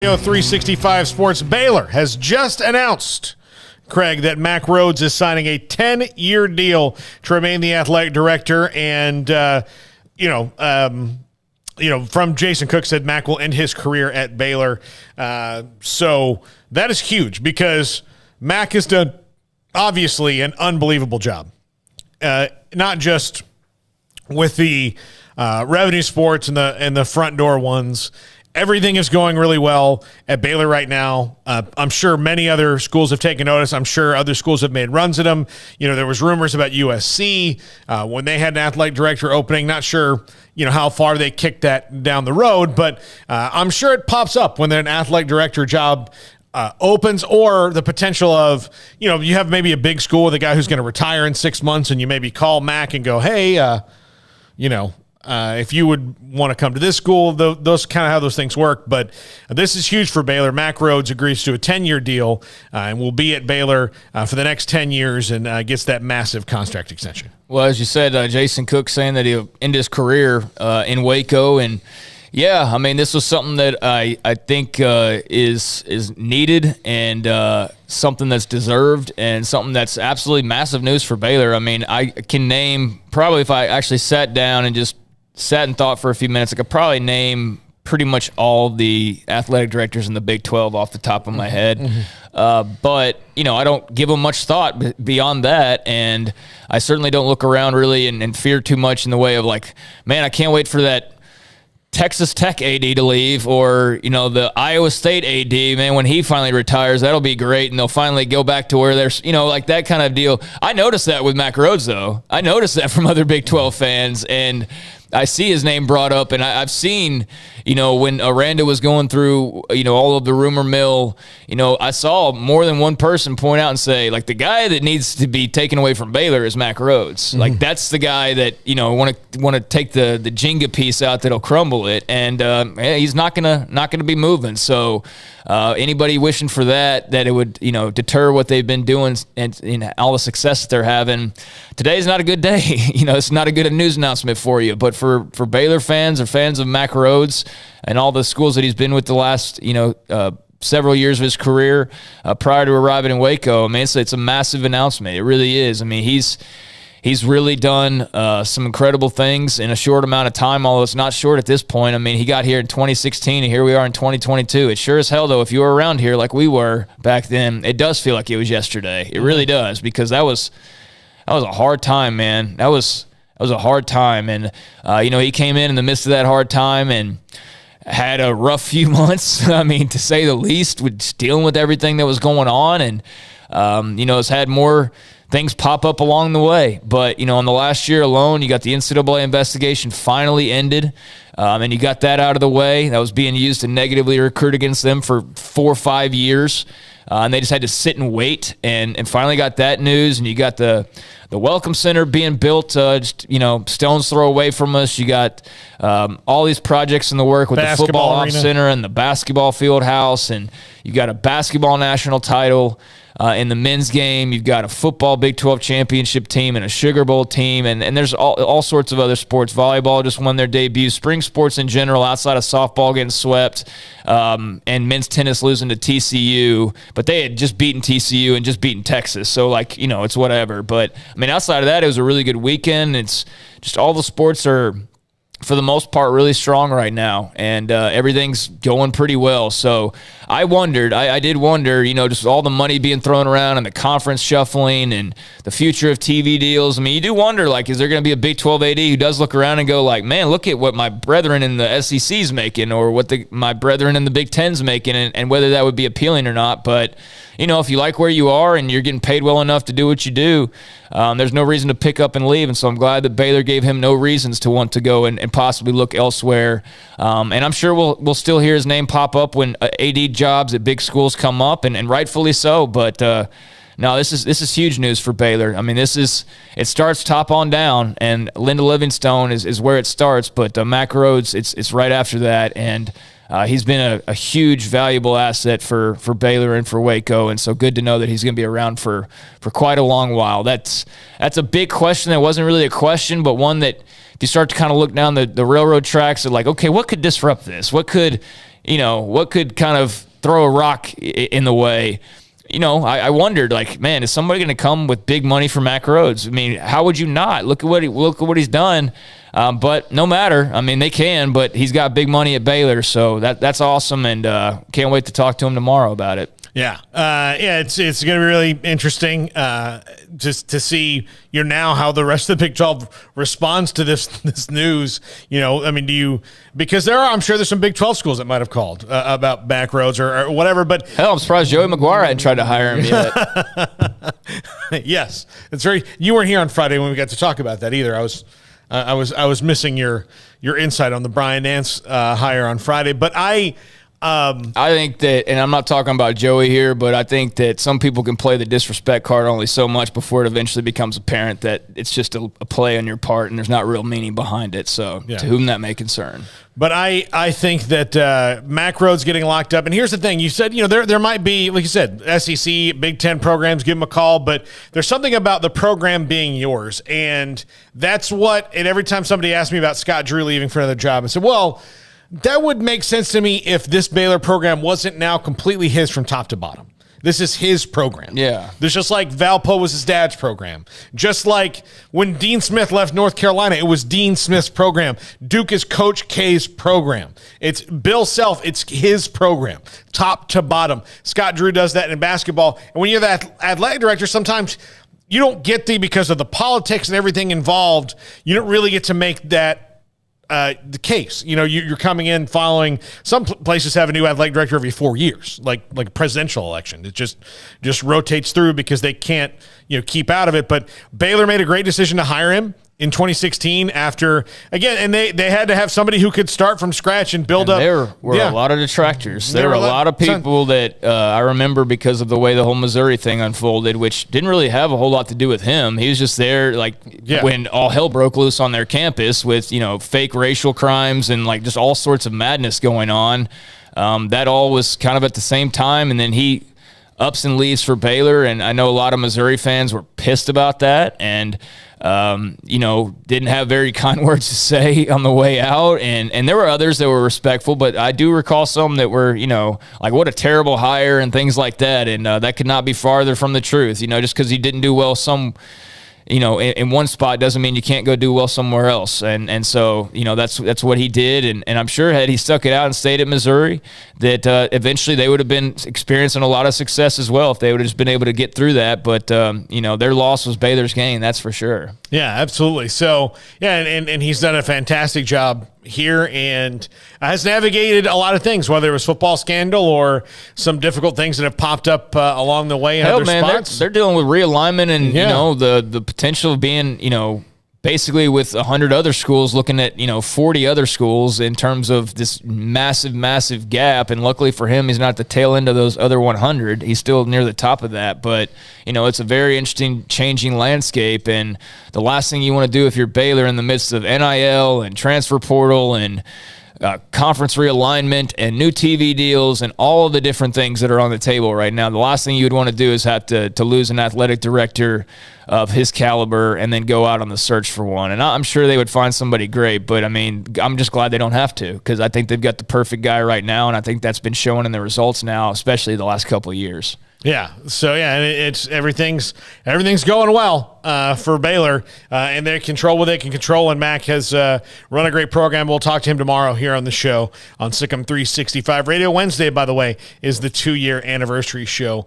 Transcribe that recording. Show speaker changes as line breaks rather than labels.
365 Sports. Baylor has just announced, Craig, that Mack Rhoades is signing a 10-year deal to remain the athletic director. And, from Jason Cook said Mack will end his career at Baylor. So that is huge because Mack has done, obviously, an unbelievable job. Not just with the revenue sports and the front door ones. Everything is going really well at Baylor right now. I'm sure many other schools have taken notice. I'm sure other schools have made runs at him. There was rumors about USC when they had an athletic director opening. Not sure, how far they kicked that down the road, but I'm sure it pops up when an athletic director job opens, or the potential of, you have maybe a big school with a guy who's going to retire in 6 months, and you maybe call Mack and go, hey, if you would want to come to this school, those kind of how those things work. But this is huge for Baylor. Mack Rhoades agrees to a 10-year deal and will be at Baylor for the next 10 years and gets that massive contract extension. Well,
as you said, Jason Cook saying that he'll end his career in Waco. And, yeah, I mean, this was something that I think is needed and something that's deserved and something that's absolutely massive news for Baylor. I mean, I can name probably, if I actually sat down and just sat and thought for a few minutes, I could probably name pretty much all the athletic directors in the Big 12 off the top of my head. But, I don't give them much thought beyond that. And I certainly don't look around really and fear too much in the way of like, man, I can't wait for that Texas Tech AD to leave, or, the Iowa State AD, man, when he finally retires, that'll be great. And they'll finally go back to where there's, like that kind of deal. I noticed that with Mack Rhoades, though. I noticed that from other Big 12 fans, and I see his name brought up, and I've seen, when Aranda was going through, all of the rumor mill, I saw more than one person point out and say, like, the guy that needs to be taken away from Baylor is Mack Rhoades. Like, that's the guy that, want to take the Jenga piece out that'll crumble it, and he's not gonna be moving. So anybody wishing for that it would, deter what they've been doing and all the success that they're having, today's not a good day. It's not a good news announcement for you, but for Baylor fans or fans of Mack Rhoades and all the schools that he's been with the last, several years of his career prior to arriving in Waco, I mean, it's a massive announcement. It really is. I mean, he's really done some incredible things in a short amount of time, although it's not short at this point. I mean, he got here in 2016, and here we are in 2022. It sure as hell, though, if you were around here like we were back then, it does feel like it was yesterday. It really does, because that was a hard time, man. That was a hard time, and he came in the midst of that hard time and had a rough few months, I mean, to say the least, with dealing with everything that was going on, and has had more things pop up along the way. But, in the last year alone, you got the NCAA investigation finally ended, and you got that out of the way. That was being used to negatively recruit against them for 4 or 5 years, and they just had to sit and wait, and finally got that news, and you got the Welcome Center being built, stone's throw away from us. You got all these projects in the work with basketball, the football ops center and the basketball field house, and you got a basketball national title in the men's game. You've got a football Big 12 championship team and a Sugar Bowl team, and there's all sorts of other sports. Volleyball just won their debut. Spring sports in general, outside of softball getting swept, and men's tennis losing to TCU, but they had just beaten TCU and just beaten Texas, so it's whatever. But I mean, outside of that, it was a really good weekend. It's just all the sports are, for the most part, really strong right now, and everything's going pretty well. So I did wonder, just all the money being thrown around and the conference shuffling and the future of TV deals. I mean, you do wonder, is there going to be a Big 12 AD who does look around and go man, look at what my brethren in the SEC's making, or what my brethren in the Big Ten's making, and whether that would be appealing or not. But if you like where you are and you're getting paid well enough to do what you do, there's no reason to pick up and leave. And so I'm glad that Baylor gave him no reasons to want to go and possibly look elsewhere. And I'm sure we'll still hear his name pop up when AD jobs at big schools come up, and rightfully so. But no, this is huge news for Baylor. I mean, it starts top on down, and Linda Livingstone is where it starts. But Mack Rhoades, it's right after that, and he's been a huge, valuable asset for Baylor and for Waco, and so good to know that he's going to be around for quite a long while. That's a big question that wasn't really a question, but one that if you start to kind of look down the railroad tracks, and okay, what could disrupt this? What could what could kind of throw a rock in the way. I wondered, like, man, is somebody going to come with big money for Mack Rhoades? I mean, how would you not? Look at what he's done. But no matter. I mean, they can, but he's got big money at Baylor, so that's awesome, and can't wait to talk to him tomorrow about it.
Yeah. It's going to be really interesting just to see now how the rest of the Big 12 responds to this news. I mean, because I'm sure there's some Big 12 schools that might have called about Mack Rhoades or whatever. But
hell, I'm surprised Joey McGuire hadn't tried to hire him yet.
Yes, you weren't here on Friday when we got to talk about that either. I was missing your insight on the Brian Nance hire on Friday, but I think that, and I'm not talking about Joey here, but I think that some people can play the disrespect card only so much before it eventually becomes apparent that it's just a play on your part and there's not real meaning behind it. So to whom that may concern. But I think that Mack Rhoades getting locked up. And here's the thing. You said, there might be, like you said, SEC, Big Ten programs, give them a call. But there's something about the program being yours. And that's and every time somebody asked me about Scott Drew leaving for another job, I said, well, that would make sense to me if this Baylor program wasn't now completely his from top to bottom. This is his program.
Yeah.
There's just like Valpo was his dad's program. Just like when Dean Smith left North Carolina, it was Dean Smith's program. Duke is Coach K's program. It's Bill Self. It's his program, top to bottom. Scott Drew does that in basketball. And when you're that athletic director, sometimes you don't get because of the politics and everything involved. You don't really get to make that the case. You're coming in following. Some places have a new athletic director every 4 years, like a presidential election. It just rotates through because they can't keep out of it. But Baylor made a great decision to hire him in 2016 after, again, and they had to have somebody who could start from scratch and build up.
There were a lot of detractors. There were a lot of people that I remember because of the way the whole Missouri thing unfolded, which didn't really have a whole lot to do with him. He was just there when all hell broke loose on their campus with, fake racial crimes and just all sorts of madness going on. That all was kind of at the same time, and then he ups and leaves for Baylor, and I know a lot of Missouri fans were pissed about that, and didn't have very kind words to say on the way out. And there were others that were respectful, but I do recall some that were, what a terrible hire and things like that. And that could not be farther from the truth. Just because he didn't do well in one spot doesn't mean you can't go do well somewhere else. And so, that's what he did. And I'm sure had he stuck it out and stayed at Missouri, that eventually they would have been experiencing a lot of success as well if they would have just been able to get through that. But, their loss was Baylor's gain, that's for sure.
Yeah, absolutely. So, and he's done a fantastic job here and has navigated a lot of things, whether it was football scandal or some difficult things that have popped up along the way in other spots.
They're dealing with realignment and, the potential of being, basically with 100 other schools looking at, 40 other schools in terms of this massive, massive gap. And luckily for him, he's not at the tail end of those other 100. He's still near the top of that. But, it's a very interesting changing landscape. And the last thing you want to do if you're Baylor in the midst of NIL and transfer portal and conference realignment and new TV deals and all of the different things that are on the table right now, the last thing you would want to do is have to lose an athletic director of his caliber and then go out on the search for one. And I'm sure they would find somebody great, but I'm just glad they don't have to, because I think they've got the perfect guy right now, and I think that's been showing in the results now, especially the last couple of years.
Yeah. So it's everything's going well for Baylor, and they control what they can control. And Mack has run a great program. We'll talk to him tomorrow here on the show on Sic'Em 365 Radio. Wednesday, by the way, is the 2-year anniversary show